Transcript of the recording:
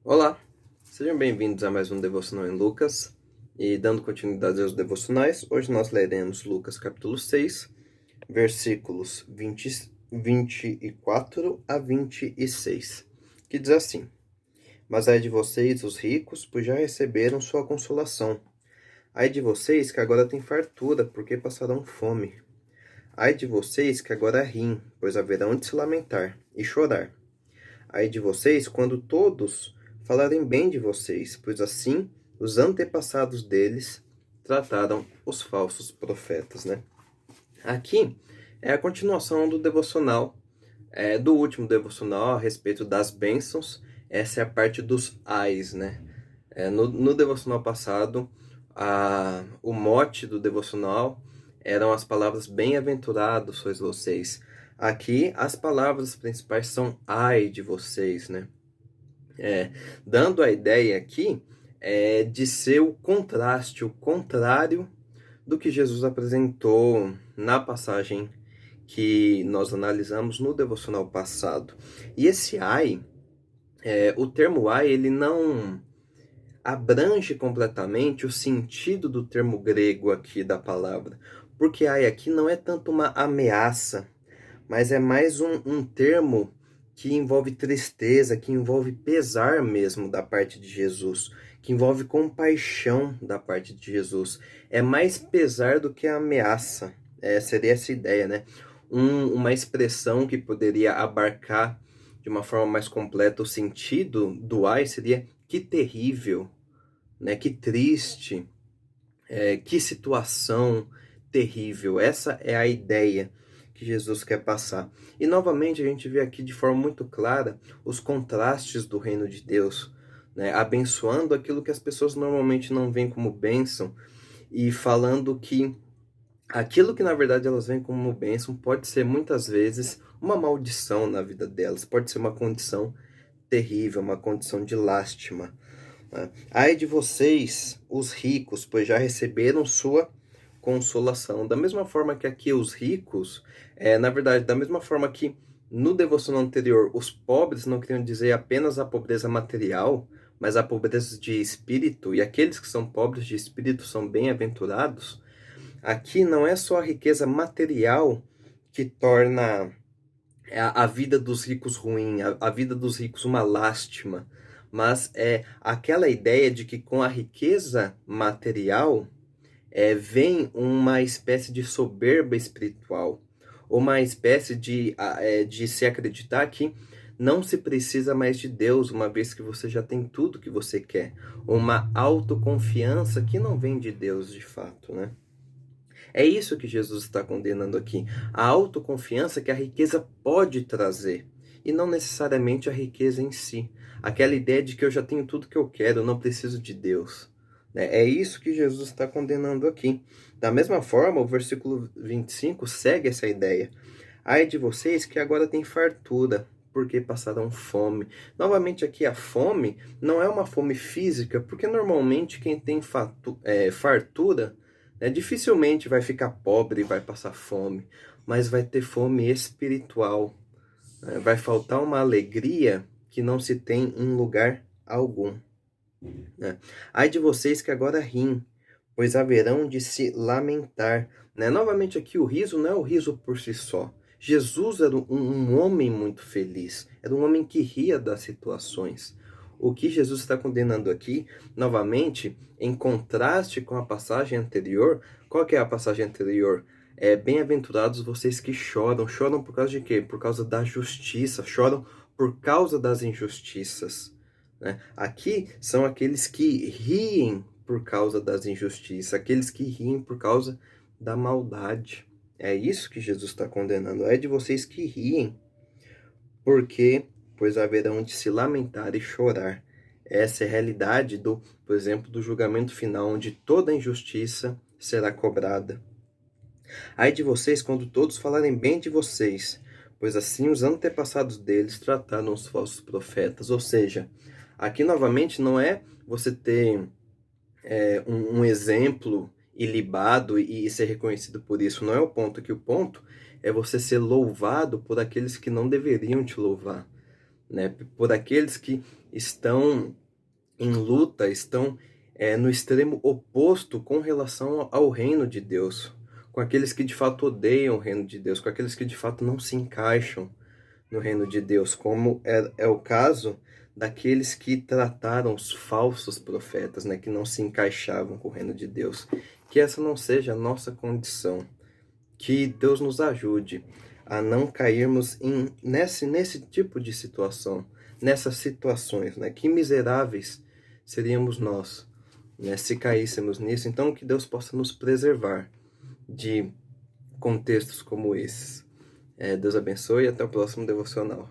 Olá, sejam bem-vindos a mais um Devocional em Lucas. E dando continuidade aos devocionais, hoje nós leremos Lucas capítulo 6, versículos 24 a 26, que diz assim: Mas ai de vocês, os ricos, pois já receberam sua consolação. Ai de vocês que agora têm fartura, porque passarão fome. Ai de vocês que agora riem, pois haverão de se lamentar e chorar. Ai de vocês quando todos falarem bem de vocês, pois assim os antepassados deles trataram os falsos profetas, né? Aqui é a continuação do devocional, do último devocional a respeito das bênçãos. Essa é a parte dos ais, né? No devocional passado, o mote do devocional eram as palavras bem-aventurados sois vocês. Aqui, as palavras principais são ai de vocês, né? Dando a ideia aqui de ser o contraste, o contrário do que Jesus apresentou na passagem que nós analisamos no devocional passado. E esse ai, o termo ai, ele não abrange completamente o sentido do termo grego aqui da palavra. Porque ai aqui não é tanto uma ameaça, mas é mais um termo que envolve tristeza, que envolve pesar mesmo da parte de Jesus, que envolve compaixão da parte de Jesus. É mais pesar do que ameaça. Seria essa ideia, né? Uma expressão que poderia abarcar de uma forma mais completa o sentido do ai seria que terrível, né? Que triste, que situação terrível. Essa é a ideia que Jesus quer passar. E novamente a gente vê aqui de forma muito clara os contrastes do reino de Deus, né? Abençoando aquilo que as pessoas normalmente não veem como bênção e falando que aquilo que na verdade elas veem como bênção pode ser muitas vezes uma maldição na vida delas, pode ser uma condição terrível, uma condição de lástima. Ai de vocês, os ricos, pois já receberam sua consolação. Da mesma forma que aqui os ricos, na verdade, da mesma forma que no devocional anterior, os pobres não queriam dizer apenas a pobreza material, mas a pobreza de espírito, e aqueles que são pobres de espírito são bem-aventurados. Aqui não é só a riqueza material que torna a vida dos ricos ruim, a vida dos ricos uma lástima, mas é aquela ideia de que com a riqueza material vem uma espécie de soberba espiritual, uma espécie de se acreditar que não se precisa mais de Deus, uma vez que você já tem tudo que você quer, uma autoconfiança que não vem de Deus de fato, né? É isso que Jesus está condenando aqui. A autoconfiança que a riqueza pode trazer. E não necessariamente a riqueza em si. Aquela ideia de que eu já tenho tudo que eu quero, eu não preciso de Deus. É isso que Jesus está condenando aqui. Da mesma forma, o versículo 25 segue essa ideia. Ai de vocês que agora têm fartura, porque passarão fome. Novamente aqui, a fome não é uma fome física, porque normalmente quem tem fartura dificilmente vai ficar pobre e vai passar fome, mas vai ter fome espiritual. Vai faltar uma alegria que não se tem em lugar algum. Ai de vocês que agora riem, pois haverão de se lamentar. Novamente aqui, o riso não é o riso por si só. Jesus era um homem muito feliz, era um homem que ria das situações. O que Jesus está condenando aqui, novamente, em contraste com a passagem anterior, qual que é a passagem anterior? Bem-aventurados vocês que choram. Choram por causa de quê? Por causa da justiça, choram por causa das injustiças. Aqui são aqueles que riem por causa das injustiças, aqueles que riem por causa da maldade. É isso que Jesus está condenando. É de vocês que riem, porque pois haverão de se lamentar e chorar. Essa é a realidade por exemplo, do julgamento final, onde toda injustiça será cobrada. Ai de vocês quando todos falarem bem de vocês, pois assim os antepassados deles trataram os falsos profetas. Ou seja, aqui novamente não é você ter um exemplo ilibado e ser reconhecido por isso. Não é o ponto. Que o ponto é você ser louvado por aqueles que não deveriam te louvar, né? Por aqueles que estão em luta, estão no extremo oposto com relação ao reino de Deus, com aqueles que de fato odeiam o reino de Deus, com aqueles que de fato não se encaixam no reino de Deus, como é o caso daqueles que trataram os falsos profetas, né, que não se encaixavam com o reino de Deus. Que essa não seja a nossa condição. Que Deus nos ajude a não cairmos nesse tipo de situação, nessas situações, né? Que miseráveis seríamos nós, né, se caíssemos nisso. Então, que Deus possa nos preservar de contextos como esses. Deus abençoe e até o próximo devocional.